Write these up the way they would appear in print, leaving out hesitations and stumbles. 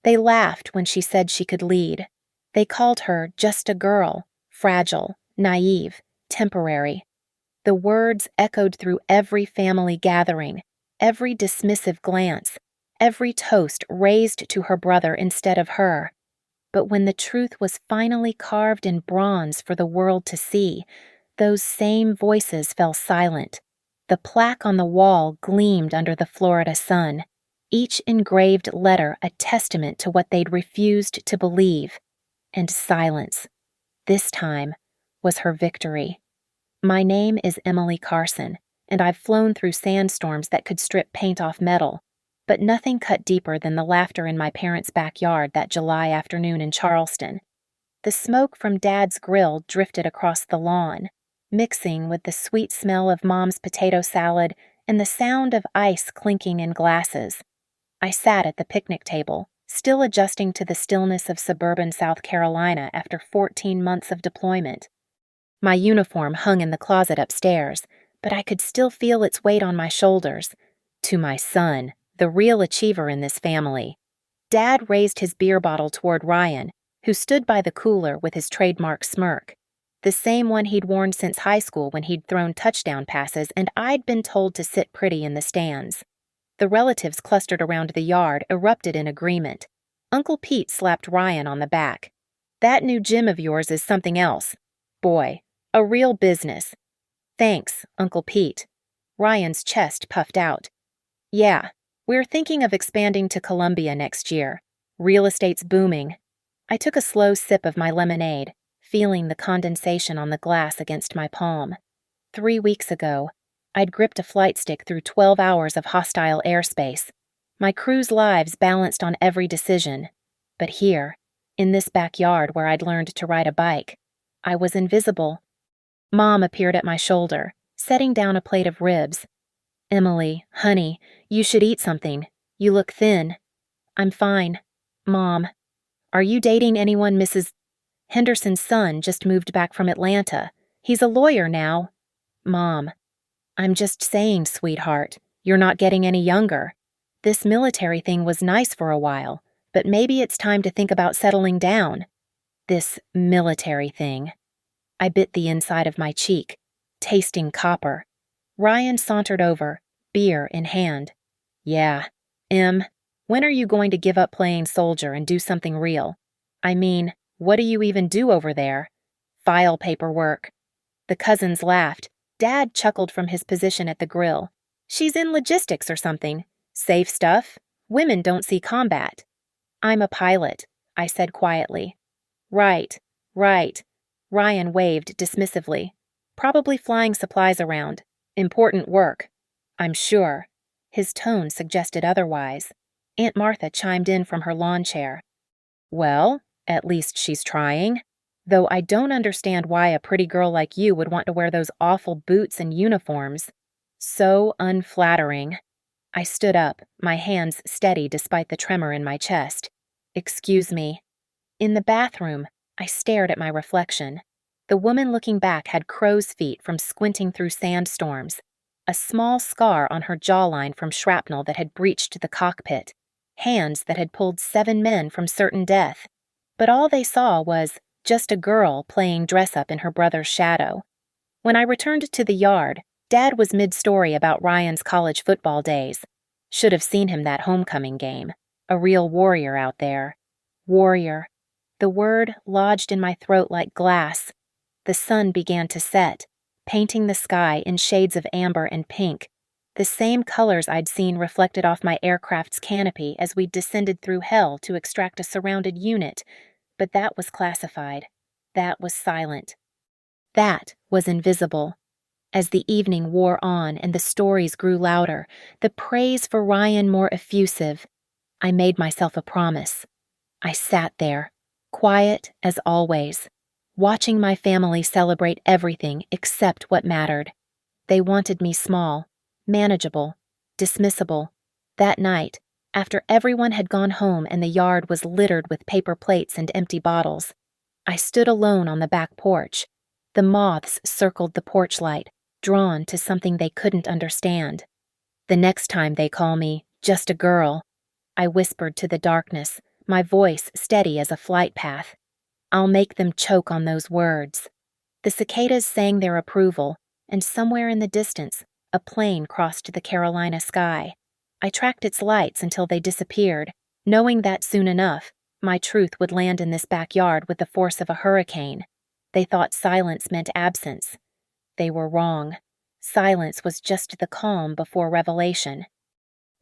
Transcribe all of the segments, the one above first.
They laughed when she said she could lead. They called her just a girl, fragile, naive, temporary. The words echoed through every family gathering, every dismissive glance, every toast raised to her brother instead of her. But when the truth was finally carved in bronze for the world to see, those same voices fell silent. The plaque on the wall gleamed under the Florida sun, each engraved letter a testament to what they'd refused to believe. And silence, this time, was her victory. My name is Emily Carson, and I've flown through sandstorms that could strip paint off metal, but nothing cut deeper than the laughter in my parents' backyard that July afternoon in Charleston. The smoke from Dad's grill drifted across the lawn, mixing with the sweet smell of Mom's potato salad and the sound of ice clinking in glasses. I sat at the picnic table, still adjusting to the stillness of suburban South Carolina after 14 months of deployment. My uniform hung in the closet upstairs, but I could still feel its weight on my shoulders. To my son, the real achiever in this family. Dad raised his beer bottle toward Ryan, who stood by the cooler with his trademark smirk, the same one he'd worn since high school when he'd thrown touchdown passes and I'd been told to sit pretty in the stands. The relatives clustered around the yard erupted in agreement. Uncle Pete slapped Ryan on the back. "That new gym of yours is something else. Boy, a real business." "Thanks, Uncle Pete." Ryan's chest puffed out. "Yeah, we're thinking of expanding to Columbia next year. Real estate's booming." I took a slow sip of my lemonade, feeling the condensation on the glass against my palm. 3 weeks ago, I'd gripped a flight stick through 12 hours of hostile airspace. My crew's lives balanced on every decision. But here, in this backyard where I'd learned to ride a bike, I was invisible. Mom appeared at my shoulder, setting down a plate of ribs. "Emily, honey, you should eat something. You look thin." "I'm fine." "Mom, are you dating anyone Mrs. Henderson's son just moved back from Atlanta. He's a lawyer now." "Mom, I'm just saying, sweetheart, you're not getting any younger. This military thing was nice for a while, but maybe it's time to think about settling down." This military thing. I bit the inside of my cheek, tasting copper. Ryan sauntered over, beer in hand. "Yeah, when are you going to give up playing soldier and do something real? I mean, what do you even do over there?" "File paperwork." The cousins laughed. Dad chuckled from his position at the grill. "She's in logistics or something. Safe stuff. Women don't see combat." "I'm a pilot," I said quietly. Right. Ryan waved dismissively. "Probably flying supplies around. Important work." "I'm sure." His tone suggested otherwise. Aunt Martha chimed in from her lawn chair. "Well, at least she's trying. Though I don't understand why a pretty girl like you would want to wear those awful boots and uniforms. So unflattering." I stood up, my hands steady despite the tremor in my chest. "Excuse me." In the bathroom, I stared at my reflection. The woman looking back had crow's feet from squinting through sandstorms, a small scar on her jawline from shrapnel that had breached the cockpit, hands that had pulled 7 men from certain death. But all they saw was just a girl playing dress-up in her brother's shadow. When I returned to the yard, Dad was mid-story about Ryan's college football days. Should have seen him that homecoming game. A real warrior out there. Warrior. The word lodged in my throat like glass. The sun began to set, painting the sky in shades of amber and pink, the same colors I'd seen reflected off my aircraft's canopy as we descended through hell to extract a surrounded unit. But that was classified. That was silent. That was invisible. As the evening wore on and the stories grew louder, the praise for Ryan more effusive, I made myself a promise. I sat there, quiet as always, watching my family celebrate everything except what mattered. They wanted me small, manageable, dismissible. That night, after everyone had gone home and the yard was littered with paper plates and empty bottles, I stood alone on the back porch. The moths circled the porch light, drawn to something they couldn't understand. "The next time they call me just a girl," I whispered to the darkness, my voice steady as a flight path. "I'll make them choke on those words." The cicadas sang their approval, and somewhere in the distance, a plane crossed the Carolina sky. I tracked its lights until they disappeared, knowing that soon enough, my truth would land in this backyard with the force of a hurricane. They thought silence meant absence. They were wrong. Silence was just the calm before revelation.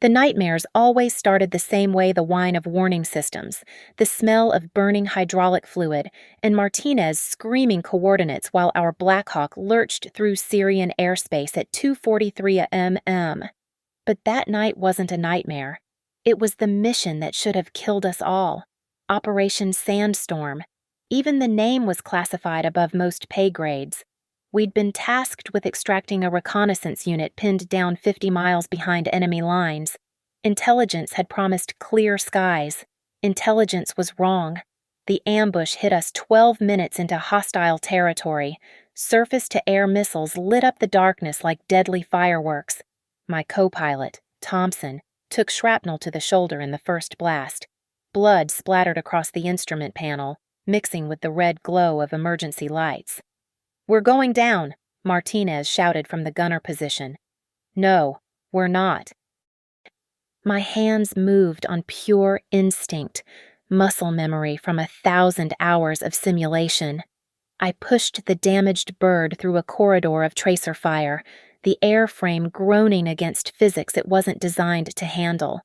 The nightmares always started the same way the whine of warning systems, the smell of burning hydraulic fluid, and Martinez screaming coordinates while our Blackhawk lurched through Syrian airspace at 2:43 a.m. But that night wasn't a nightmare. It was the mission that should have killed us all. Operation Sandstorm. Even the name was classified above most pay grades. We'd been tasked with extracting a reconnaissance unit pinned down 50 miles behind enemy lines. Intelligence had promised clear skies. Intelligence was wrong. The ambush hit us 12 minutes into hostile territory. Surface-to-air missiles lit up the darkness like deadly fireworks. My co-pilot, Thompson, took shrapnel to the shoulder in the first blast. Blood splattered across the instrument panel, mixing with the red glow of emergency lights. "We're going down," Martinez shouted from the gunner position. "No, we're not." My hands moved on pure instinct, muscle memory from 1,000 hours of simulation. I pushed the damaged bird through a corridor of tracer fire, the airframe groaning against physics it wasn't designed to handle.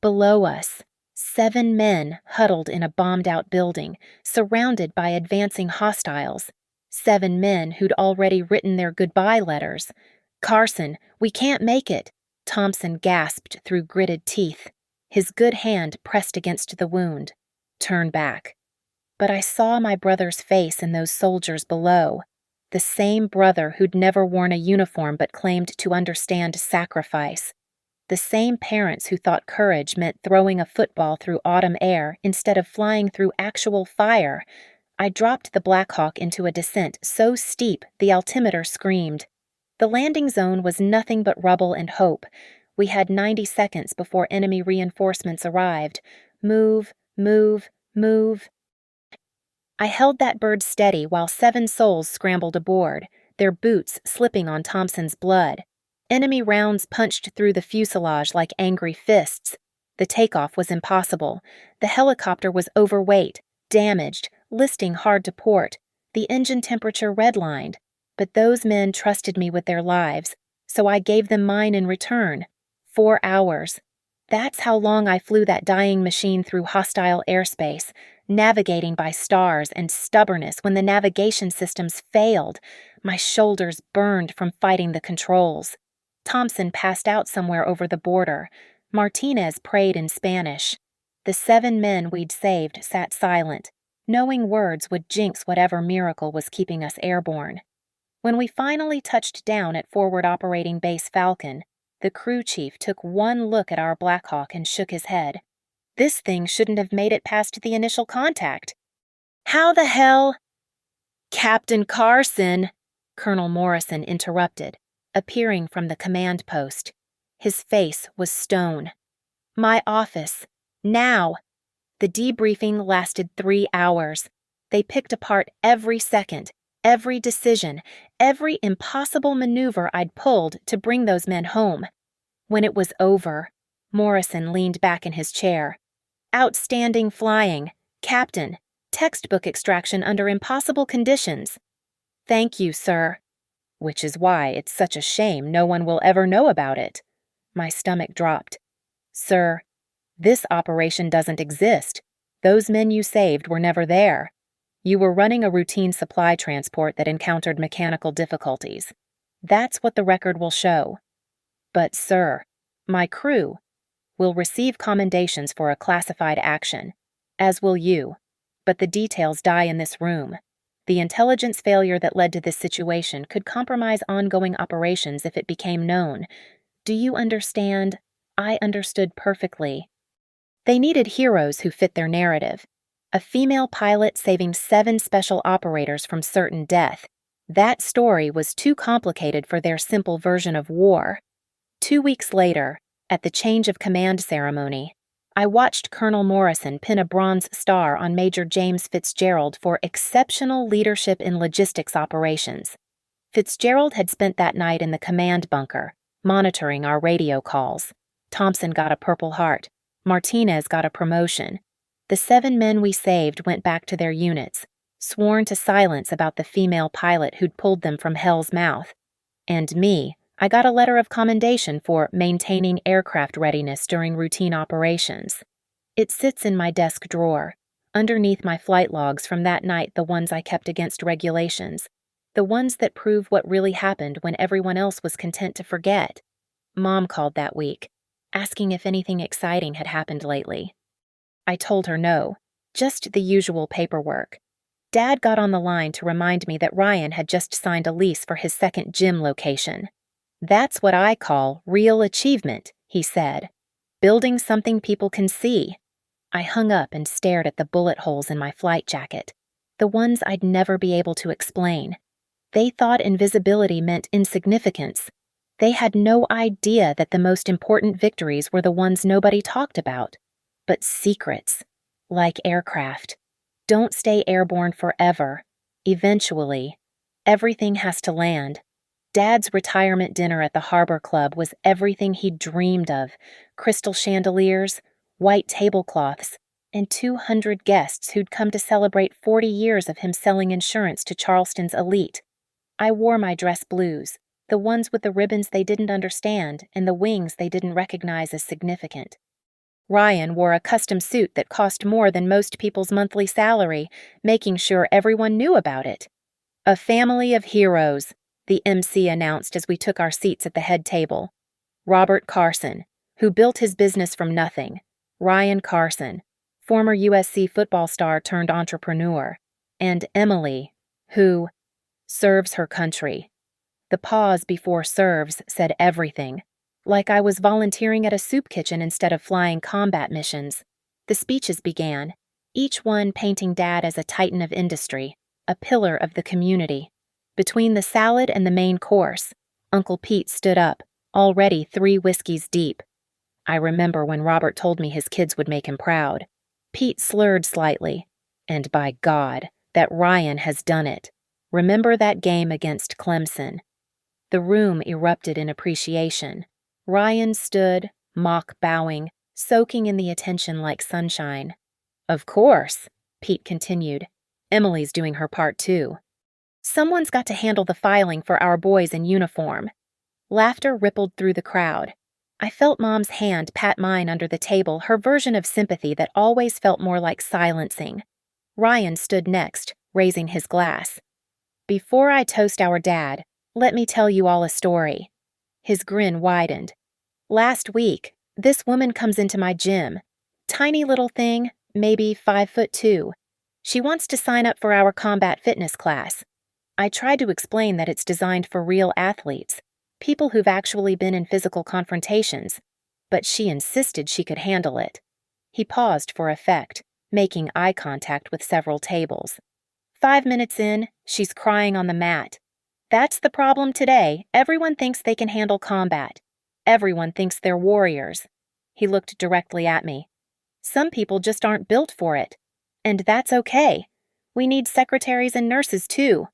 Below us, 7 men huddled in a bombed-out building, surrounded by advancing hostiles. 7 men who'd already written their goodbye letters. "Carson, we can't make it," Thompson gasped through gritted teeth. His good hand pressed against the wound. "Turn back." But I saw my brother's face in those soldiers below. The same brother who'd never worn a uniform but claimed to understand sacrifice. The same parents who thought courage meant throwing a football through autumn air instead of flying through actual fire. I dropped the Blackhawk into a descent so steep the altimeter screamed. The landing zone was nothing but rubble and hope. We had 90 seconds before enemy reinforcements arrived. Move, move, move. I held that bird steady while 7 souls scrambled aboard, their boots slipping on Thompson's blood. Enemy rounds punched through the fuselage like angry fists. The takeoff was impossible. The helicopter was overweight, damaged, listing hard to port, the engine temperature redlined. But those men trusted me with their lives, so I gave them mine in return. 4 hours. That's how long I flew that dying machine through hostile airspace, navigating by stars and stubbornness when the navigation systems failed. My shoulders burned from fighting the controls. Thompson passed out somewhere over the border. Martinez prayed in Spanish. The 7 men we'd saved sat silent, knowing words would jinx whatever miracle was keeping us airborne. When we finally touched down at Forward Operating Base Falcon, the crew chief took one look at our Blackhawk and shook his head. This thing shouldn't have made it past the initial contact. "How the hell—" "Captain Carson," Colonel Morrison interrupted, appearing from the command post. His face was stone. "My office. Now." The debriefing lasted 3 hours. They picked apart every second, every decision, every impossible maneuver I'd pulled to bring those men home. When it was over, Morrison leaned back in his chair. "Outstanding flying, Captain. Textbook extraction under impossible conditions." "Thank you, sir." "Which is why it's such a shame no one will ever know about it." My stomach dropped. "Sir, this operation doesn't exist. Those men you saved were never there. You were running a routine supply transport that encountered mechanical difficulties. That's what the record will show. But, sir, my crew will receive commendations for a classified action, as will you, but the details die in this room. The intelligence failure that led to this situation could compromise ongoing operations if it became known. Do you understand?" I understood perfectly. They needed heroes who fit their narrative. A female pilot saving 7 special operators from certain death. That story was too complicated for their simple version of war. 2 weeks later, at the change of command ceremony, I watched Colonel Morrison pin a bronze star on Major James Fitzgerald for exceptional leadership in logistics operations. Fitzgerald had spent that night in the command bunker, monitoring our radio calls. Thompson got a Purple Heart. Martinez got a promotion. The 7 men we saved went back to their units, sworn to silence about the female pilot who'd pulled them from hell's mouth. And me, I got a letter of commendation for maintaining aircraft readiness during routine operations. It sits in my desk drawer, underneath my flight logs from that night, the ones I kept against regulations, the ones that prove what really happened when everyone else was content to forget. Mom called that week, asking if anything exciting had happened lately. I told her no, just the usual paperwork. Dad got on the line to remind me that Ryan had just signed a lease for his second gym location. "That's what I call real achievement," he said. "Building something people can see." I hung up and stared at the bullet holes in my flight jacket, the ones I'd never be able to explain. They thought invisibility meant insignificance. They had no idea that the most important victories were the ones nobody talked about. But secrets, like aircraft, don't stay airborne forever. Eventually, everything has to land. Dad's retirement dinner at the Harbor Club was everything he'd dreamed of: crystal chandeliers, white tablecloths, and 200 guests who'd come to celebrate 40 years of him selling insurance to Charleston's elite. I wore my dress blues, the ones with the ribbons they didn't understand and the wings they didn't recognize as significant. Ryan wore a custom suit that cost more than most people's monthly salary, making sure everyone knew about it. "A family of heroes," the MC announced as we took our seats at the head table. Robert Carson, who built his business from nothing. Ryan Carson, former USC football star turned entrepreneur. And Emily, who serves her country. The pause before serves said everything. Like I was volunteering at a soup kitchen instead of flying combat missions. The speeches began, each one painting Dad as a titan of industry, a pillar of the community. Between the salad and the main course, Uncle Pete stood up, already 3 whiskeys deep. I remember when Robert told me his kids would make him proud. Pete slurred slightly. "And by God, that Ryan has done it. Remember that game against Clemson." The room erupted in appreciation. Ryan stood, mock bowing, soaking in the attention like sunshine. "Of course," Pete continued. "Emily's doing her part too. Someone's got to handle the filing for our boys in uniform." Laughter rippled through the crowd. I felt Mom's hand pat mine under the table, her version of sympathy that always felt more like silencing. Ryan stood next, raising his glass. "Before I toast our dad, let me tell you all a story." His grin widened. "Last week, this woman comes into my gym. Tiny little thing, maybe 5'2". She wants to sign up for our combat fitness class. I tried to explain that it's designed for real athletes, people who've actually been in physical confrontations, but she insisted she could handle it. He paused for effect, making eye contact with several tables. 5 minutes in, she's crying on the mat. That's the problem today. Everyone thinks they can handle combat. Everyone thinks they're warriors. He looked directly at me. Some people just aren't built for it. And that's okay. We need secretaries and nurses too.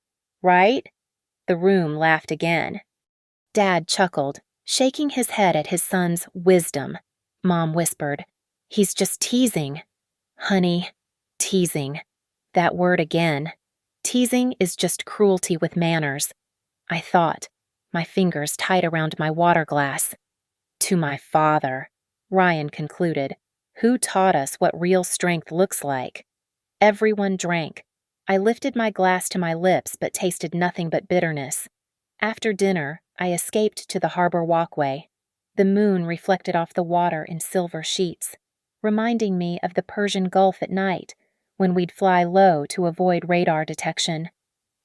Right? The room laughed again. Dad chuckled, shaking his head at his son's wisdom. Mom whispered, "He's just teasing." "Honey, teasing. That word again. Teasing is just cruelty with manners." I thought, my fingers tight around my water glass. "To my father," Ryan concluded, "who taught us what real strength looks like." Everyone drank. I lifted my glass to my lips but tasted nothing but bitterness. After dinner, I escaped to the harbor walkway. The moon reflected off the water in silver sheets, reminding me of the Persian Gulf at night, when we'd fly low to avoid radar detection.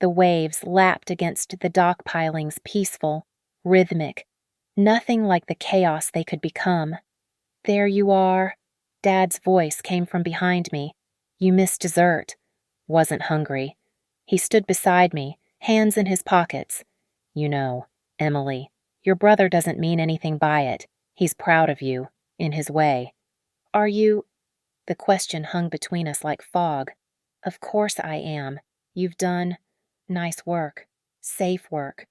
The waves lapped against the dock pilings, peaceful, rhythmic, nothing like the chaos they could become. "There you are." Dad's voice came from behind me. "You missed dessert." Wasn't hungry. He stood beside me, hands in his pockets. "You know, Emily, your brother doesn't mean anything by it. He's proud of you, in his way." Are you? The question hung between us like fog. Of course I am. You've done nice work. Safe work.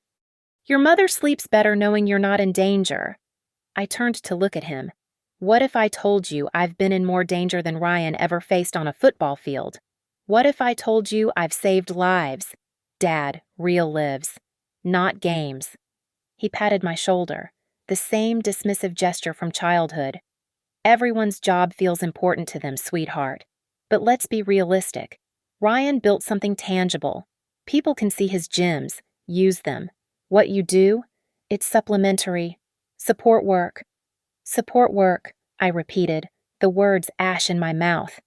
Your mother sleeps better knowing you're not in danger. I turned to look at him. What if I told you I've been in more danger than Ryan ever faced on a football field? What if I told you I've saved lives? Dad, real lives. Not games. He patted my shoulder, the same dismissive gesture from childhood. Everyone's job feels important to them, sweetheart. But let's be realistic. Ryan built something tangible. People can see his gems, use them. What you do? It's supplementary. Support work. Support work, I repeated, the words ash in my mouth.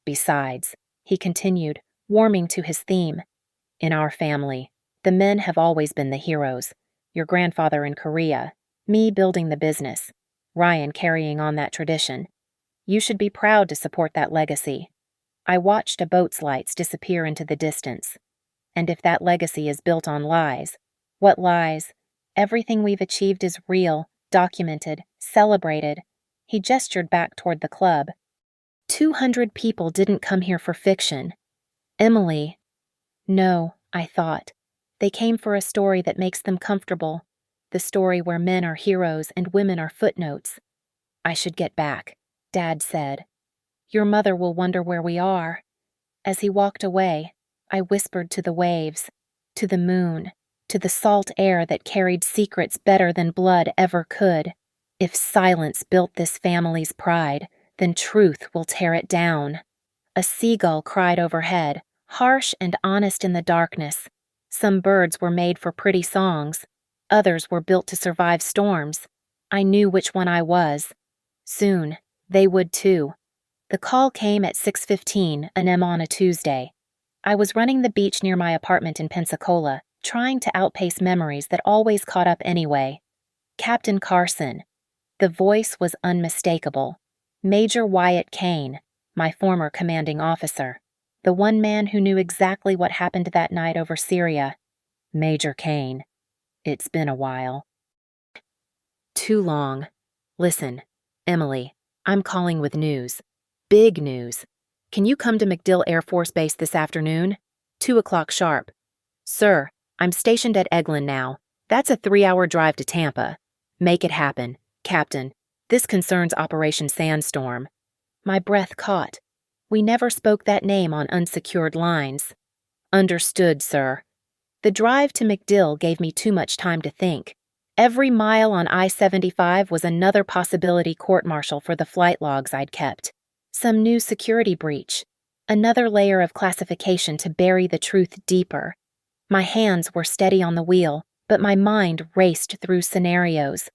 Besides, he continued, warming to his theme. In our family, the men have always been the heroes. Your grandfather in Korea, me building the business, Ryan carrying on that tradition. You should be proud to support that legacy. I watched a boat's lights disappear into the distance. And if that legacy is built on lies, what lies? Everything we've achieved is real, documented, celebrated. He gestured back toward the club. 200 people didn't come here for fiction. Emily. No, I thought. They came for a story that makes them comfortable. The story where men are heroes and women are footnotes. I should get back, Dad said. Your mother will wonder where we are. As he walked away, I whispered to the waves, to the moon, to the salt air that carried secrets better than blood ever could. If silence built this family's pride, then truth will tear it down. A seagull cried overhead, harsh and honest in the darkness. Some birds were made for pretty songs. Others were built to survive storms. I knew which one I was. Soon, they would too. The call came at 6:15 a.m. on a Tuesday. I was running the beach near my apartment in Pensacola, trying to outpace memories that always caught up anyway. Captain Carson. The voice was unmistakable. Major Wyatt Kane, my former commanding officer. The one man who knew exactly what happened that night over Syria. Major Kane. It's been a while. Too long. Listen, Emily, I'm calling with news. Big news. Can you come to MacDill Air Force Base this afternoon? 2 o'clock sharp. Sir, I'm stationed at Eglin now. That's a 3-hour drive to Tampa. Make it happen, Captain. This concerns Operation Sandstorm. My breath caught. We never spoke that name on unsecured lines. Understood, sir. The drive to MacDill gave me too much time to think. Every mile on I-75 was another possibility court-martial for the flight logs I'd kept. Some new security breach. Another layer of classification to bury the truth deeper. My hands were steady on the wheel, but my mind raced through scenarios.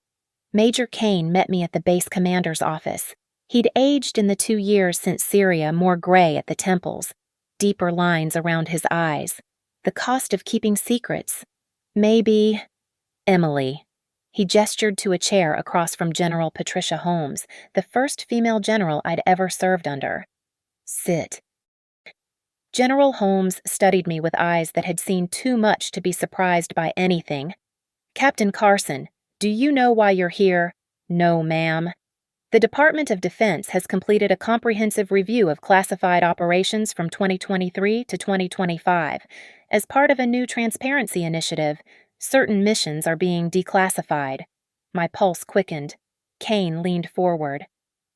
Major Kane met me at the base commander's office. He'd aged in the 2 years since Syria, more gray at the temples, deeper lines around his eyes. The cost of keeping secrets. Maybe... Emily. He gestured to a chair across from General Patricia Holmes, the first female general I'd ever served under. Sit. General Holmes studied me with eyes that had seen too much to be surprised by anything. Captain Carson, do you know why you're here? No, ma'am. The Department of Defense has completed a comprehensive review of classified operations from 2023 to 2025. As part of a new transparency initiative, certain missions are being declassified. My pulse quickened. Kane leaned forward.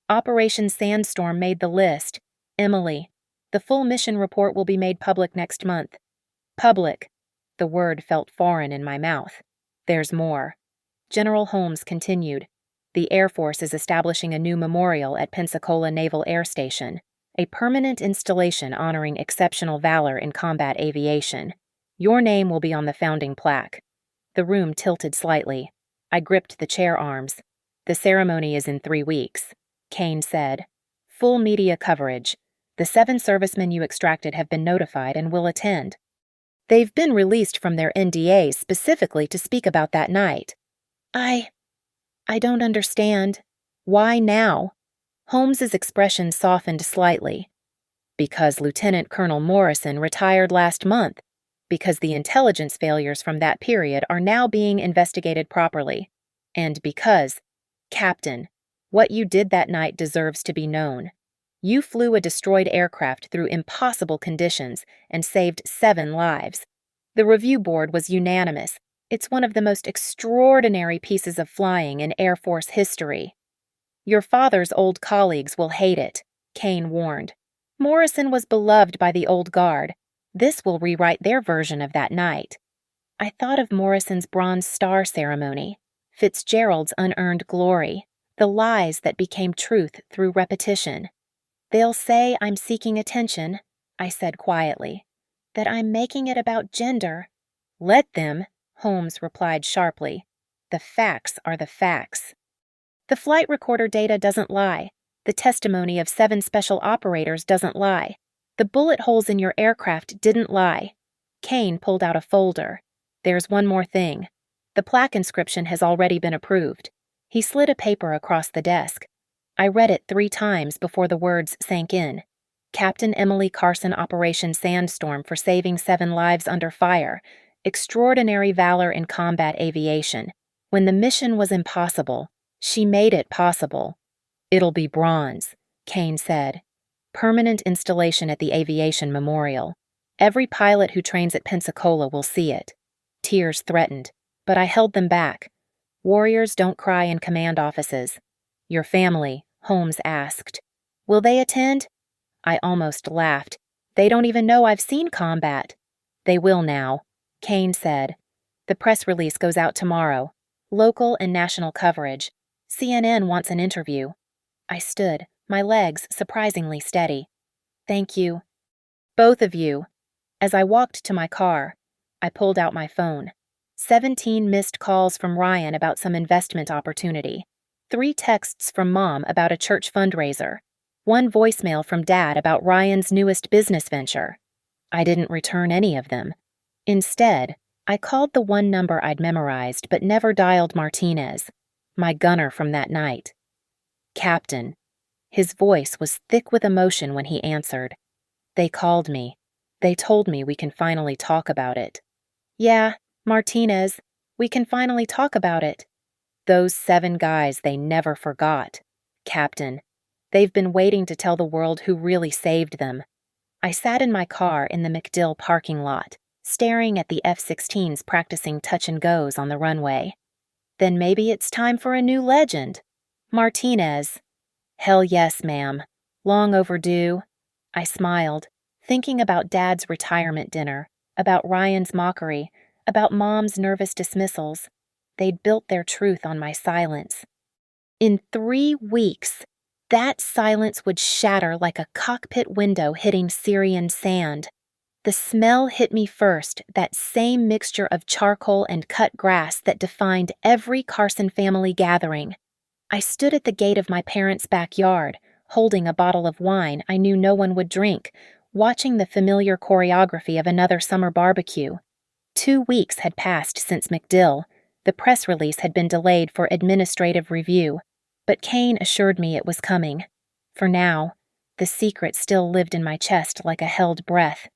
Operation Sandstorm made the list. Emily. The full mission report will be made public next month. Public. The word felt foreign in my mouth. There's more. General Holmes continued. The Air Force is establishing a new memorial at Pensacola Naval Air Station, a permanent installation honoring exceptional valor in combat aviation. Your name will be on the founding plaque. The room tilted slightly. I gripped the chair arms. The ceremony is in 3 weeks, Kane said. Full media coverage. The 7 servicemen you extracted have been notified and will attend. They've been released from their NDAs specifically to speak about that night. I don't understand. Why now? Holmes's expression softened slightly. Because Lieutenant Colonel Morrison retired last month. Because the intelligence failures from that period are now being investigated properly. And because, Captain, What you did that night deserves to be known. You flew a destroyed aircraft through impossible conditions and saved 7 lives. The review board was unanimous. It's one of the most extraordinary pieces of flying in Air Force history. Your father's old colleagues will hate it, Kane warned. Morrison was beloved by the old guard. This will rewrite their version of that night. I thought of Morrison's Bronze Star ceremony, Fitzgerald's unearned glory, the lies that became truth through repetition. They'll say I'm seeking attention, I said quietly, that I'm making it about gender. Let them, Holmes replied sharply. The facts are the facts. The flight recorder data doesn't lie. The testimony of 7 special operators doesn't lie. The bullet holes in your aircraft didn't lie. Kane pulled out a folder. There's one more thing. The plaque inscription has already been approved. He slid a paper across the desk. I read it 3 times before the words sank in. Captain Emily Carson Operation Sandstorm for saving 7 lives under fire. Extraordinary valor in combat aviation. When the mission was impossible, she made it possible. It'll be bronze, Kane said. Permanent installation at the Aviation Memorial. Every pilot who trains at Pensacola will see it. Tears threatened, but I held them back. Warriors don't cry in command offices. Your family, Holmes asked. Will they attend? I almost laughed. They don't even know I've seen combat. They will now, Kane said. The press release goes out tomorrow. Local and national coverage. CNN wants an interview. I stood, my legs surprisingly steady. Thank you. Both of you. As I walked to my car, I pulled out my phone. 17 missed calls from Ryan about some investment opportunity. 3 texts from Mom about a church fundraiser. 1 voicemail from Dad about Ryan's newest business venture. I didn't return any of them. Instead, I called the one number I'd memorized but never dialed Martinez, my gunner from that night. Captain. His voice was thick with emotion when he answered. They called me. They told me we can finally talk about it. Yeah, Martinez, we can finally talk about it. Those 7 guys they never forgot. Captain. They've been waiting to tell the world who really saved them. I sat in my car in the MacDill parking lot, staring at the F-16s practicing touch-and-goes on the runway. Then maybe it's time for a new legend. Martinez. Hell yes, ma'am. Long overdue. I smiled, thinking about Dad's retirement dinner, about Ryan's mockery, about Mom's nervous dismissals. They'd built their truth on my silence. In 3 weeks, that silence would shatter like a cockpit window hitting Syrian sand. The smell hit me first, that same mixture of charcoal and cut grass that defined every Carson family gathering. I stood at the gate of my parents' backyard, holding a bottle of wine I knew no one would drink, watching the familiar choreography of another summer barbecue. 2 weeks had passed since MacDill. The press release had been delayed for administrative review, but Kane assured me it was coming. For now, the secret still lived in my chest like a held breath.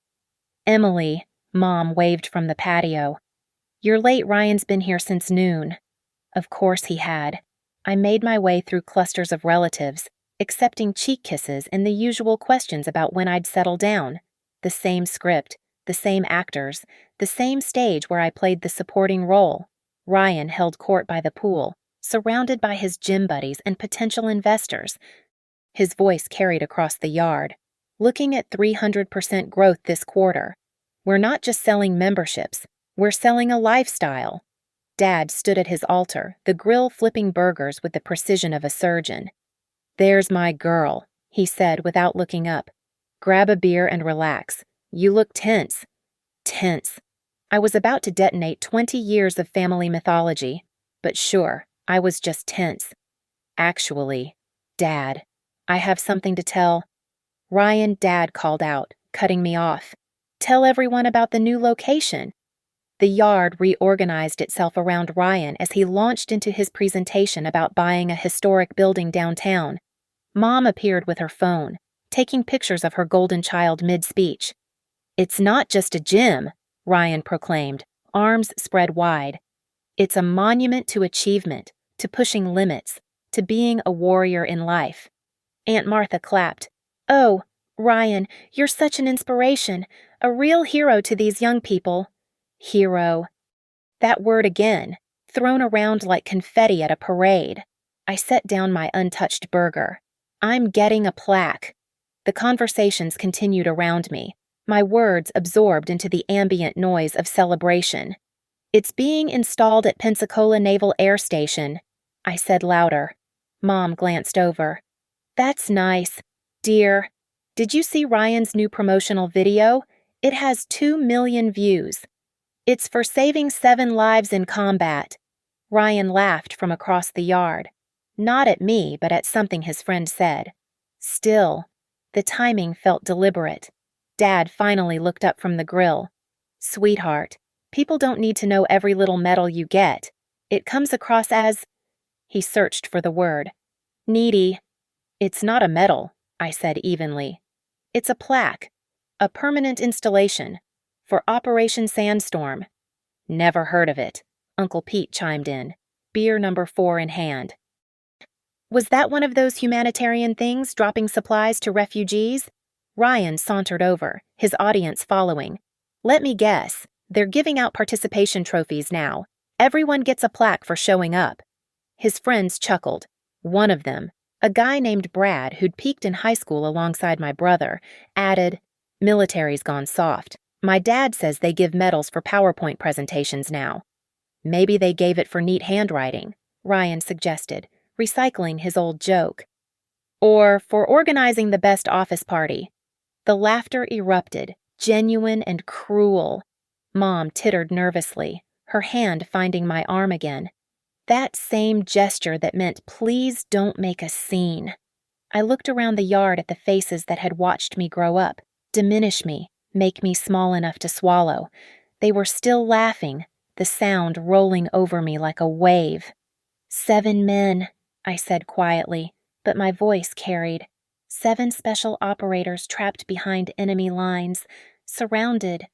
Emily, Mom waved from the patio. You're late, Ryan's been here since noon. Of course he had. I made my way through clusters of relatives, accepting cheek kisses and the usual questions about when I'd settle down. The same script, the same actors, the same stage where I played the supporting role. Ryan held court by the pool, surrounded by his gym buddies and potential investors. His voice carried across the yard. Looking at 300% growth this quarter. We're not just selling memberships, we're selling a lifestyle. Dad stood at his altar, the grill flipping burgers with the precision of a surgeon. There's my girl, he said without looking up. Grab a beer and relax. You look tense. Tense. I was about to detonate 20 years of family mythology, but sure, I was just tense. Actually, Dad, I have something to tell. Ryan, Dad called out, cutting me off. Tell everyone about the new location. The yard reorganized itself around Ryan as he launched into his presentation about buying a historic building downtown. Mom appeared with her phone, taking pictures of her golden child mid-speech. It's not just a gym, Ryan proclaimed, arms spread wide. It's a monument to achievement, to pushing limits, to being a warrior in life. Aunt Martha clapped. "Oh, Ryan, you're such an inspiration, a real hero to these young people." Hero. That word again, thrown around like confetti at a parade. I set down my untouched burger. "I'm getting a plaque." The conversations continued around me, my words absorbed into the ambient noise of celebration. "It's being installed at Pensacola Naval Air Station," I said louder. Mom glanced over. "That's nice. Dear, did you see Ryan's new promotional video? It has 2 million views. It's for saving 7 lives in combat." Ryan laughed from across the yard. Not at me, but at something his friend said. Still, the timing felt deliberate. Dad finally looked up from the grill. "Sweetheart, people don't need to know every little medal you get. It comes across as—" He searched for the word. "Needy." "It's not a medal," I said evenly. "It's a plaque. A permanent installation. For Operation Sandstorm." "Never heard of it," Uncle Pete chimed in, beer number 4 in hand. "Was that one of those humanitarian things dropping supplies to refugees?" Ryan sauntered over, his audience following. "Let me guess, they're giving out participation trophies now. Everyone gets a plaque for showing up." His friends chuckled. One of them, a guy named Brad who'd peaked in high school alongside my brother, added, "Military's gone soft. My dad says they give medals for PowerPoint presentations now." "Maybe they gave it for neat handwriting," Ryan suggested, recycling his old joke. "Or for organizing the best office party." The laughter erupted, genuine and cruel. Mom tittered nervously, her hand finding my arm again. That same gesture that meant, "Please don't make a scene." I looked around the yard at the faces that had watched me grow up, diminish me, make me small enough to swallow. They were still laughing, the sound rolling over me like a wave. 7 men, I said quietly, but my voice carried. 7 special operators trapped behind enemy lines, surrounded.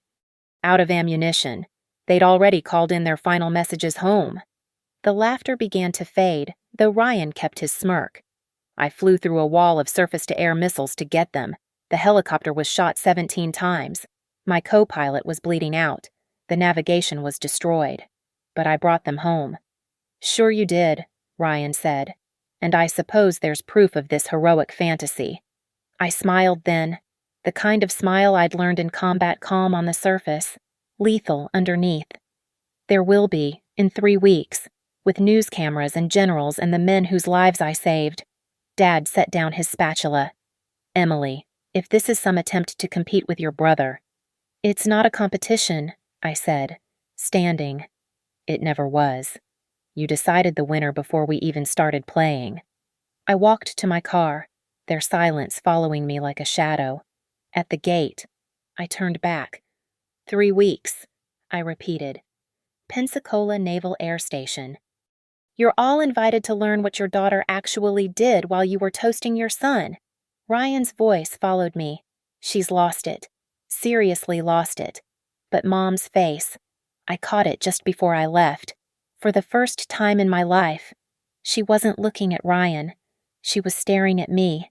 Out of ammunition. They'd already called in their final messages home. The laughter began to fade, though Ryan kept his smirk. "I flew through a wall of surface-to-air missiles to get them. The helicopter was shot 17 times. My co-pilot was bleeding out. The navigation was destroyed. But I brought them home." "Sure you did," Ryan said. "And I suppose there's proof of this heroic fantasy." I smiled then, the kind of smile I'd learned in combat calm on the surface, lethal underneath. "There will be, in 3 weeks, with news cameras and generals and the men whose lives I saved." Dad set down his spatula. "Emily, if this is some attempt to compete with your brother—" "It's not a competition," I said, standing. "It never was. You decided the winner before we even started playing." I walked to my car, their silence following me like a shadow. At the gate, I turned back. 3 weeks, I repeated. Pensacola Naval Air Station. "You're all invited to learn what your daughter actually did while you were toasting your son." Ryan's voice followed me. "She's lost it. Seriously lost it." But Mom's face, I caught it just before I left. For the first time in my life, she wasn't looking at Ryan. She was staring at me,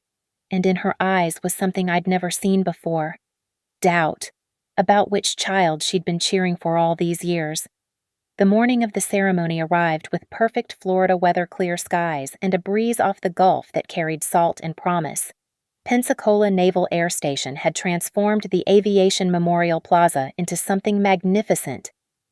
and in her eyes was something I'd never seen before. Doubt, about which child she'd been cheering for all these years. The morning of the ceremony arrived with perfect Florida weather, clear skies, and a breeze off the Gulf that carried salt and promise. Pensacola Naval Air Station had transformed the Aviation Memorial Plaza into something magnificent.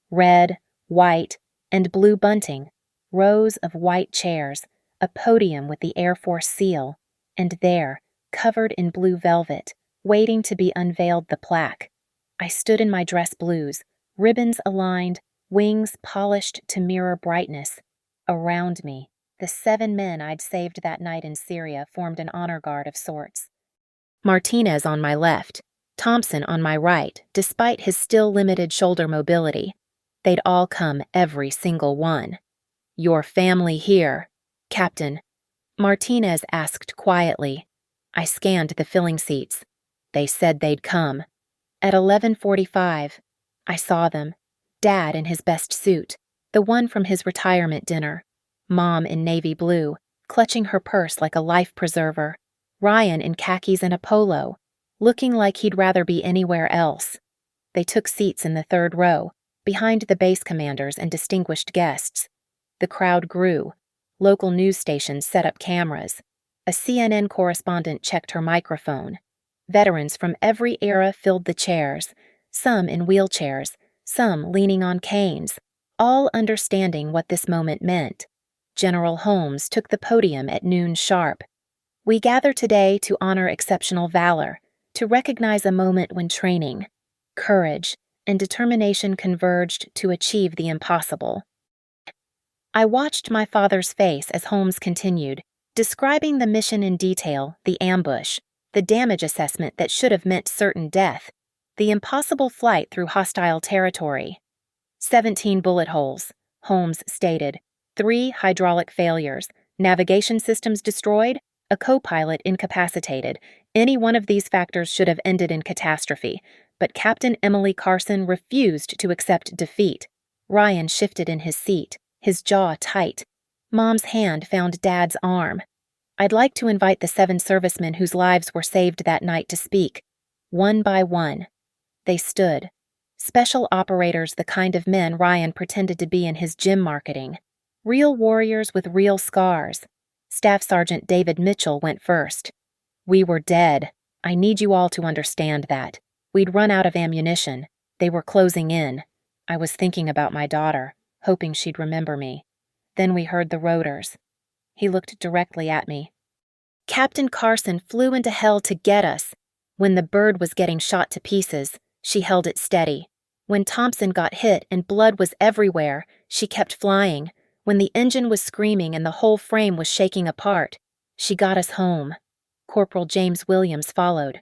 Red, white, and blue bunting, rows of white chairs, a podium with the Air Force seal, and there, covered in blue velvet, waiting to be unveiled, the plaque. I stood in my dress blues, ribbons aligned, wings polished to mirror brightness. Around me, the 7 men I'd saved that night in Syria formed an honor guard of sorts. Martinez on my left, Thompson on my right, despite his still limited shoulder mobility. They'd all come, every single one. "Your family here, Captain," Martinez asked quietly. I scanned the filling seats. They said they'd come. At 11:45, I saw them. Dad in his best suit, the one from his retirement dinner. Mom in navy blue, clutching her purse like a life preserver. Ryan in khakis and a polo, looking like he'd rather be anywhere else. They took seats in the third row, behind the base commanders and distinguished guests. The crowd grew. Local news stations set up cameras. A CNN correspondent checked her microphone. Veterans from every era filled the chairs, some in wheelchairs, some leaning on canes, all understanding what this moment meant. General Holmes took the podium at noon sharp. We gather today to honor exceptional valor, to recognize a moment when training, courage, and determination converged to achieve the impossible. I watched my father's face as Holmes continued, describing the mission in detail, the ambush, the damage assessment that should have meant certain death, the impossible flight through hostile territory. 17 bullet holes, Holmes stated, 3 hydraulic failures, navigation systems destroyed, a co-pilot incapacitated. Any one of these factors should have ended in catastrophe, but Captain Emily Carson refused to accept defeat. Ryan shifted in his seat, his jaw tight. Mom's hand found Dad's arm. I'd like to invite the 7 servicemen whose lives were saved that night to speak. One by one. They stood. Special operators, the kind of men Ryan pretended to be in his gym marketing. Real warriors with real scars. Staff Sergeant David Mitchell went first. We were dead. I need you all to understand that. We'd run out of ammunition. They were closing in. I was thinking about my daughter, hoping she'd remember me. Then we heard the rotors. He looked directly at me. Captain Carson flew into hell to get us. When the bird was getting shot to pieces, she held it steady. When Thompson got hit and blood was everywhere, she kept flying. When the engine was screaming and the whole frame was shaking apart, she got us home. Corporal James Williams followed.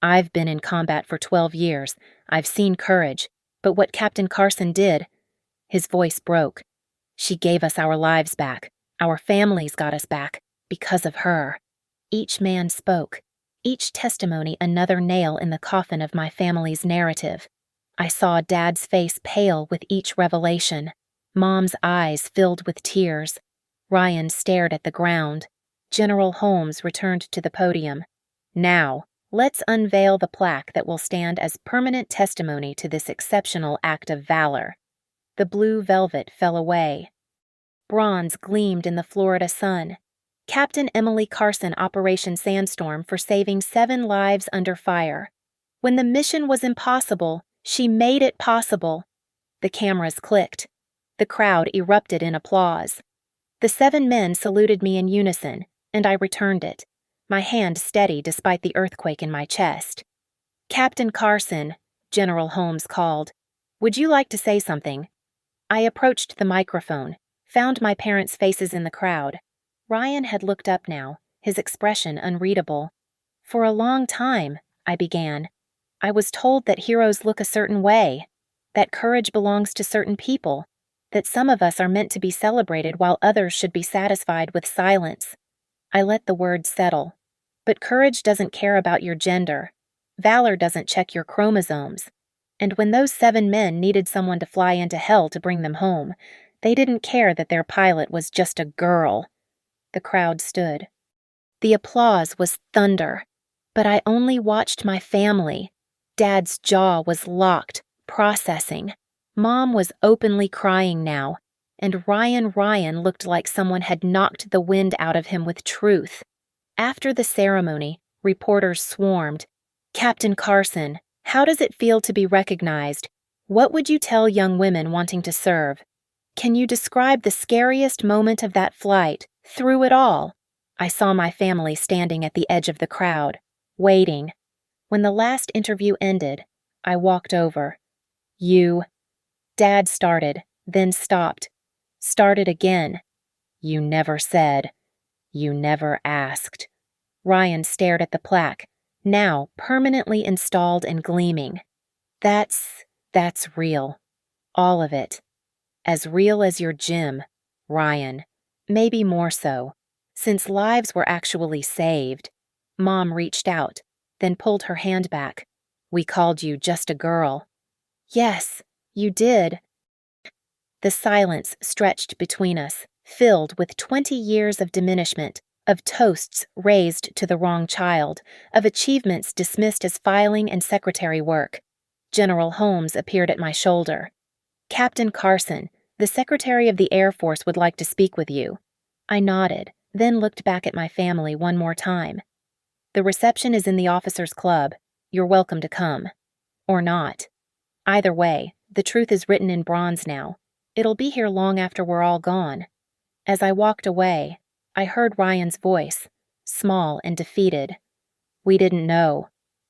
I've been in combat for 12 years. I've seen courage. But what Captain Carson did, his voice broke. She gave us our lives back. Our families got us back because of her. Each man spoke. Each testimony another nail in the coffin of my family's narrative. I saw Dad's face pale with each revelation. Mom's eyes filled with tears. Ryan stared at the ground. General Holmes returned to the podium. Now, let's unveil the plaque that will stand as permanent testimony to this exceptional act of valor. The blue velvet fell away. Bronze gleamed in the Florida sun. Captain Emily Carson, Operation Sandstorm, for saving 7 lives under fire. When the mission was impossible, she made it possible. The cameras clicked. The crowd erupted in applause. The 7 men saluted me in unison, and I returned it, my hand steady despite the earthquake in my chest. Captain Carson, General Holmes called. Would you like to say something? I approached the microphone, found my parents' faces in the crowd. Ryan had looked up now, his expression unreadable. For a long time, I began, I was told that heroes look a certain way, that courage belongs to certain people, that some of us are meant to be celebrated while others should be satisfied with silence. I let the words settle. But courage doesn't care about your gender. Valor doesn't check your chromosomes. And when those 7 men needed someone to fly into hell to bring them home, they didn't care that their pilot was just a girl. The crowd stood. The applause was thunder, but I only watched my family. Dad's jaw was locked, processing. Mom was openly crying now, and Ryan looked like someone had knocked the wind out of him with truth. After the ceremony, reporters swarmed. Captain Carson, how does it feel to be recognized? What would you tell young women wanting to serve? Can you describe the scariest moment of that flight, through it all? I saw my family standing at the edge of the crowd, waiting. When the last interview ended, I walked over. Dad started, then stopped. Started again. You never said. You never asked. Ryan stared at the plaque, now permanently installed and gleaming. That's real. All of it. As real as your gym, Ryan. Maybe more so, since lives were actually saved. Mom reached out, then pulled her hand back. We called you just a girl. Yes, you did. The silence stretched between us, filled with 20 years of diminishment, of toasts raised to the wrong child, of achievements dismissed as filing and secretary work. General Holmes appeared at my shoulder. "Captain Carson, the Secretary of the Air Force would like to speak with you." I nodded, then looked back at my family one more time. "The reception is in the officers' club. You're welcome to come. Or not. Either way, the truth is written in bronze now. It'll be here long after we're all gone." As I walked away, I heard Ryan's voice, small and defeated. "We didn't know."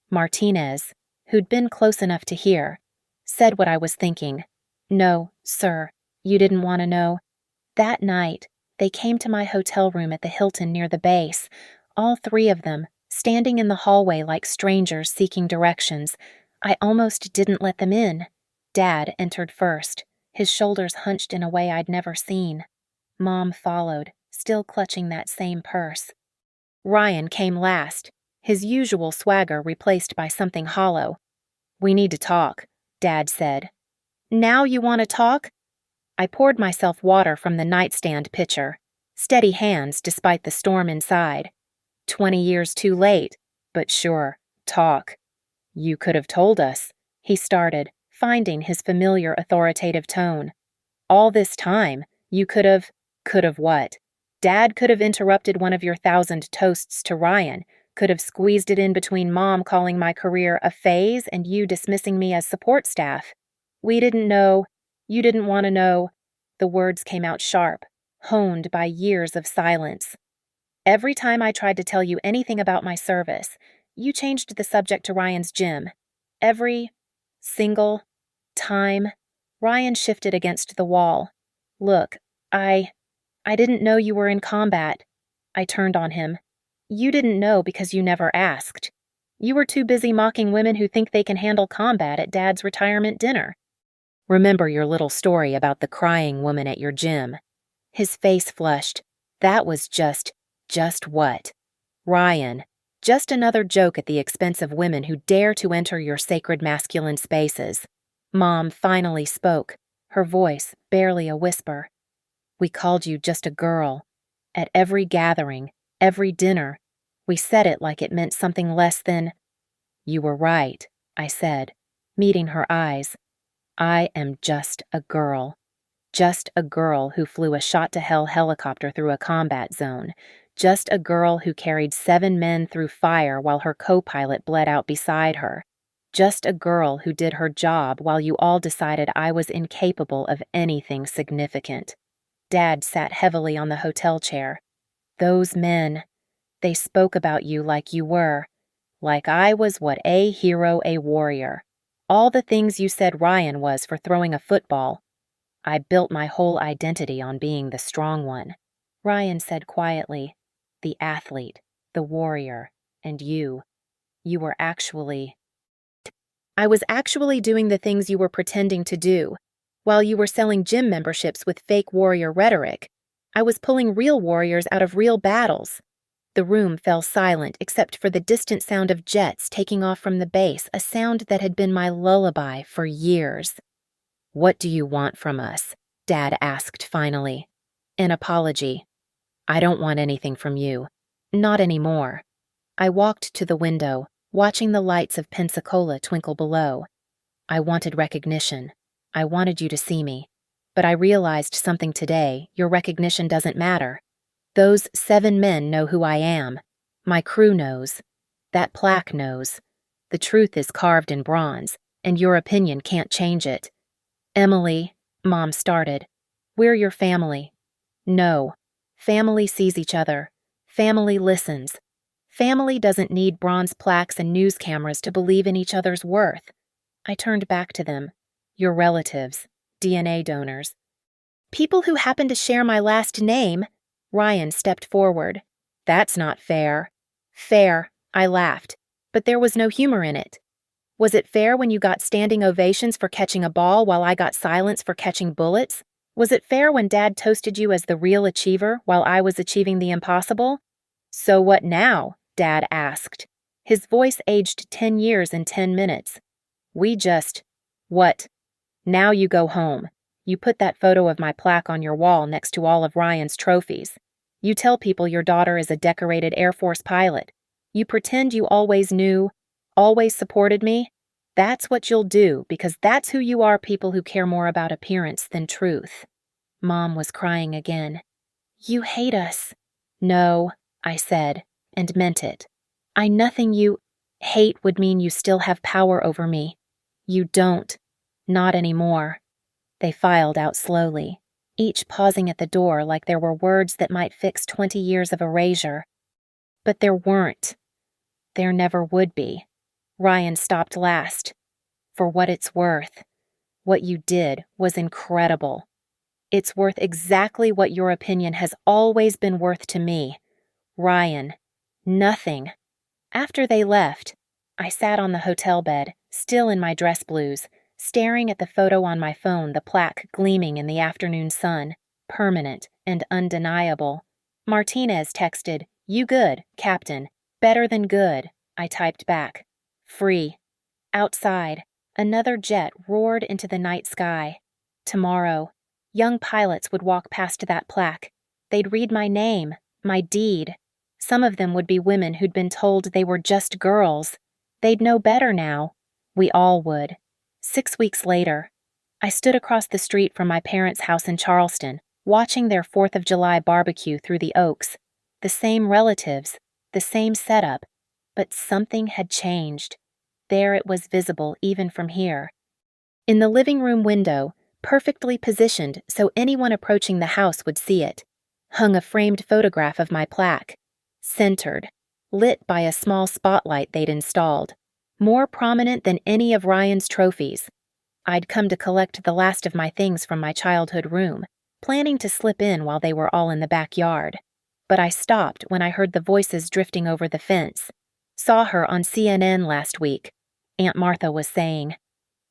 Martinez, who'd been close enough to hear, said what I was thinking. "No, sir, you didn't want to know." That night, they came to my hotel room at the Hilton near the base, all three of them, standing in the hallway like strangers seeking directions. I almost didn't let them in. Dad entered first, his shoulders hunched in a way I'd never seen. Mom followed, still clutching that same purse. Ryan came last, his usual swagger replaced by something hollow. "We need to talk," Dad said. "Now you want to talk?" I poured myself water from the nightstand pitcher. Steady hands despite the storm inside. 20 years too late, but sure, talk. "You could have told us," he started, finding his familiar authoritative tone. "All this time, you could have..." "Could have what?" "Dad could have interrupted one of your 1,000 toasts to Ryan, could have squeezed it in between Mom calling my career a phase and you dismissing me as support staff. We didn't know. You didn't want to know." The words came out sharp, honed by years of silence. "Every time I tried to tell you anything about my service, you changed the subject to Ryan's gym. Every single time." Ryan shifted against the wall. "Look, I didn't know you were in combat." I turned on him. "You didn't know because you never asked. You were too busy mocking women who think they can handle combat at Dad's retirement dinner. Remember your little story about the crying woman at your gym?" His face flushed. "That was just what? Ryan, just another joke at the expense of women who dare to enter your sacred masculine spaces." Mom finally spoke, her voice barely a whisper. "We called you just a girl. At every gathering, every dinner, we said it like it meant something less than..." "You were right," I said, meeting her eyes. "I am just a girl. Just a girl who flew a shot-to-hell helicopter through a combat zone. Just a girl who carried 7 men through fire while her co-pilot bled out beside her. Just a girl who did her job while you all decided I was incapable of anything significant." Dad sat heavily on the hotel chair. "Those men, they spoke about you like you were. Like I was what a hero, a warrior. All the things you said Ryan was for throwing a football. I built my whole identity on being the strong one." Ryan said quietly, "The athlete, the warrior, and you. You were actually..." "I was actually doing the things you were pretending to do. While you were selling gym memberships with fake warrior rhetoric, I was pulling real warriors out of real battles." The room fell silent except for the distant sound of jets taking off from the base, a sound that had been my lullaby for years. "What do you want from us?" Dad asked finally. "An apology." "I don't want anything from you. Not anymore." I walked to the window, watching the lights of Pensacola twinkle below. "I wanted recognition. I wanted you to see me. But I realized something today. Your recognition doesn't matter. Those 7 men know who I am. My crew knows. That plaque knows. The truth is carved in bronze, and your opinion can't change it." "Emily," Mom started, "we're your family." "No. Family sees each other. Family listens. Family doesn't need bronze plaques and news cameras to believe in each other's worth." I turned back to them. "Your relatives, DNA donors. People who happen to share my last name." Ryan stepped forward. "That's not fair." "Fair," I laughed, but there was no humor in it. "Was it fair when you got standing ovations for catching a ball while I got silence for catching bullets? Was it fair when Dad toasted you as the real achiever while I was achieving the impossible?" "So what now?" Dad asked. His voice aged 10 years in 10 minutes. "We just..." "What?" "Now you go home. You put that photo of my plaque on your wall next to all of Ryan's trophies. You tell people your daughter is a decorated Air Force pilot. You pretend you always knew, always supported me. That's what you'll do because that's who you are, people who care more about appearance than truth. Mom was crying again. You hate us. No, I said, and meant it. Nothing you hate would mean you still have power over me. You don't. Not anymore. They filed out slowly, each pausing at the door like there were words that might fix 20 years of erasure. But there weren't. There never would be. Ryan stopped last. For what it's worth, what you did was incredible. It's worth exactly what your opinion has always been worth to me. Ryan. Nothing. After they left, I sat on the hotel bed, still in my dress blues, staring at the photo on my phone, the plaque gleaming in the afternoon sun, permanent and undeniable. Martinez texted, "You good, Captain. Better than good," I typed back. Free. Outside, another jet roared into the night sky. Tomorrow, young pilots would walk past that plaque. They'd read my name, my deed. Some of them would be women who'd been told they were just girls. They'd know better now. We all would. 6 weeks later, I stood across the street from my parents' house in Charleston, watching their 4th of July barbecue through the oaks. The same relatives, the same setup, but something had changed. There it was visible even from here. In the living room window, perfectly positioned so anyone approaching the house would see it, hung a framed photograph of my plaque, centered, lit by a small spotlight they'd installed, more prominent than any of Ryan's trophies. I'd come to collect the last of my things from my childhood room, planning to slip in while they were all in the backyard. But I stopped when I heard the voices drifting over the fence. Saw her on CNN last week. Aunt Martha was saying,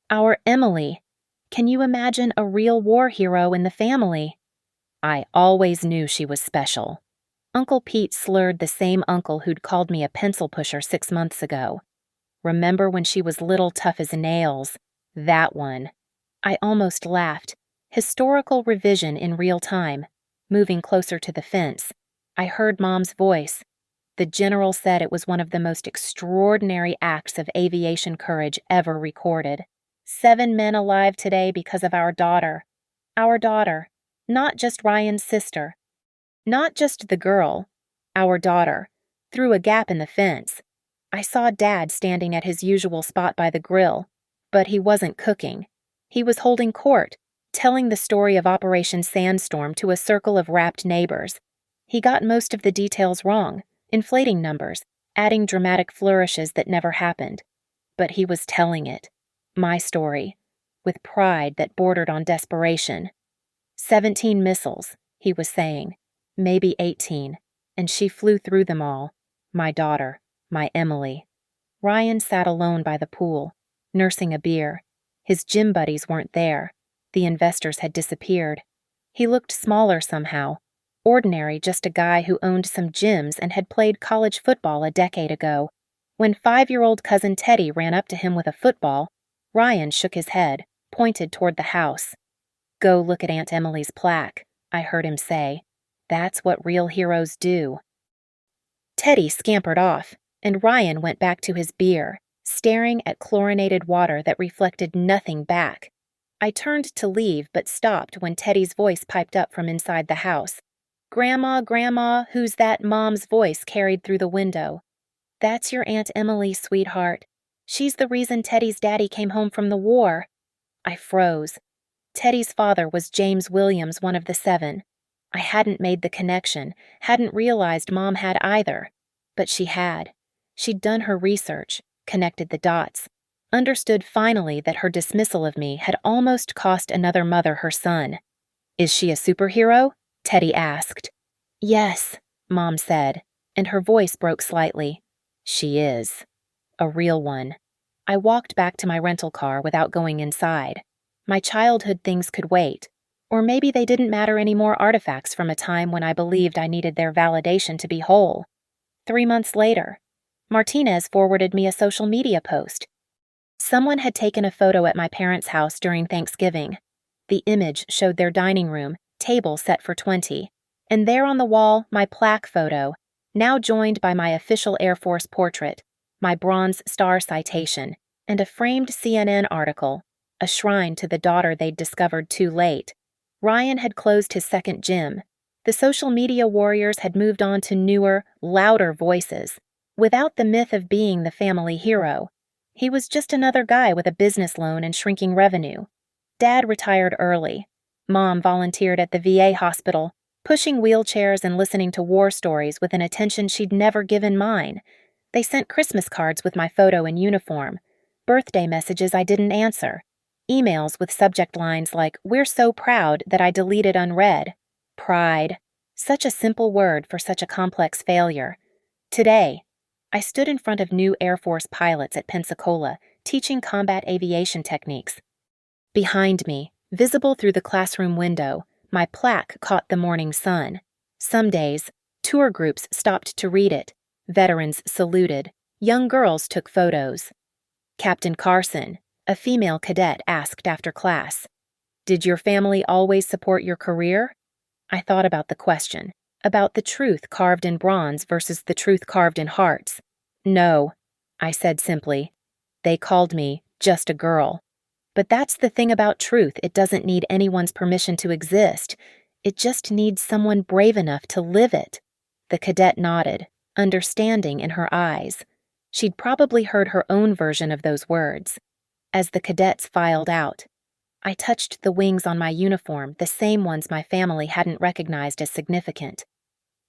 "Our Emily. Can you imagine a real war hero in the family?" I always knew she was special. Uncle Pete slurred the same uncle who'd called me a pencil pusher 6 months ago. Remember when she was little tough as nails? That one. I almost laughed. Historical revision in real time. Moving closer to the fence, I heard Mom's voice. The general said it was one of the most extraordinary acts of aviation courage ever recorded. 7 men alive today because of our daughter. Our daughter. Not just Ryan's sister. Not just the girl. Our daughter. Through a gap in the fence. I saw Dad standing at his usual spot by the grill, but he wasn't cooking. He was holding court, telling the story of Operation Sandstorm to a circle of rapt neighbors. He got most of the details wrong, inflating numbers, adding dramatic flourishes that never happened. But he was telling it, my story, with pride that bordered on desperation. 17 missiles, he was saying, maybe 18, and she flew through them all. My daughter, my Emily. Ryan sat alone by the pool, nursing a beer. His gym buddies weren't there. The investors had disappeared. He looked smaller somehow. Ordinary, just a guy who owned some gyms and had played college football a decade ago. When 5-year-old cousin Teddy ran up to him with a football, Ryan shook his head, pointed toward the house. "Go look at Aunt Emily's plaque," I heard him say. "That's what real heroes do." Teddy scampered off, and Ryan went back to his beer, staring at chlorinated water that reflected nothing back. I turned to leave but stopped when Teddy's voice piped up from inside the house. "Grandma, Grandma, who's that?" Mom's voice carried through the window. "That's your Aunt Emily, sweetheart. She's the reason Teddy's daddy came home from the war." I froze. Teddy's father was James Williams, one of the 7. I hadn't made the connection, hadn't realized Mom had either. But she had. She'd done her research, connected the dots, understood finally that her dismissal of me had almost cost another mother her son. "Is she a superhero?" Teddy asked. "Yes," Mom said, and her voice broke slightly. "She is. A real one." I walked back to my rental car without going inside. My childhood things could wait. Or maybe they didn't matter anymore, artifacts from a time when I believed I needed their validation to be whole. 3 months later, Martinez forwarded me a social media post. Someone had taken a photo at my parents' house during Thanksgiving. The image showed their dining room, table set for 20. And there on the wall, my plaque photo, now joined by my official Air Force portrait, my Bronze Star citation, and a framed CNN article, a shrine to the daughter they'd discovered too late. Ryan had closed his second gym. The social media warriors had moved on to newer, louder voices. Without the myth of being the family hero, he was just another guy with a business loan and shrinking revenue. Dad retired early. Mom volunteered at the VA hospital, pushing wheelchairs and listening to war stories with an attention she'd never given mine. They sent Christmas cards with my photo in uniform, birthday messages I didn't answer, emails with subject lines like, "We're so proud," that I deleted unread. Pride. Such a simple word for such a complex failure. Today, I stood in front of new Air Force pilots at Pensacola, teaching combat aviation techniques. Behind me, visible through the classroom window, my plaque caught the morning sun. Some days, tour groups stopped to read it. Veterans saluted. Young girls took photos. Captain Carson, a female cadet, asked after class, "Did your family always support your career?" I thought about the question, about the truth carved in bronze versus the truth carved in hearts. "No," I said simply. "They called me just a girl." But that's the thing about truth, it doesn't need anyone's permission to exist. It just needs someone brave enough to live it. The cadet nodded, understanding in her eyes. She'd probably heard her own version of those words. As the cadets filed out, I touched the wings on my uniform, the same ones my family hadn't recognized as significant.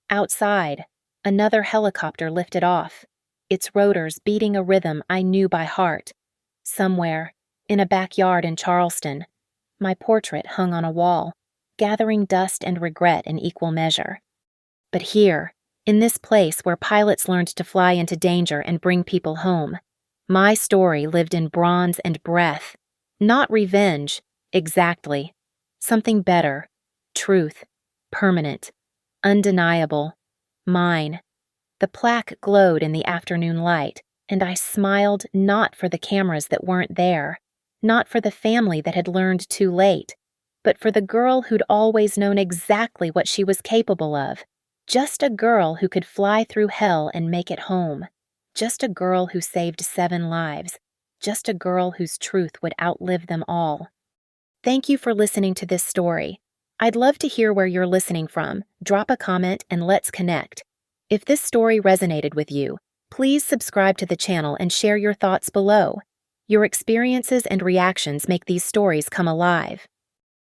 Outside, another helicopter lifted off, its rotors beating a rhythm I knew by heart. Somewhere, in a backyard in Charleston, my portrait hung on a wall, gathering dust and regret in equal measure. But here, in this place where pilots learned to fly into danger and bring people home, my story lived in bronze and breath. Not revenge, exactly. Something better. Truth. Permanent. Undeniable. Mine. The plaque glowed in the afternoon light, and I smiled not for the cameras that weren't there, not for the family that had learned too late, but for the girl who'd always known exactly what she was capable of. Just a girl who could fly through hell and make it home. Just a girl who saved 7 lives. Just a girl whose truth would outlive them all. Thank you for listening to this story. I'd love to hear where you're listening from. Drop a comment and let's connect. If this story resonated with you, please subscribe to the channel and share your thoughts below. Your experiences and reactions make these stories come alive.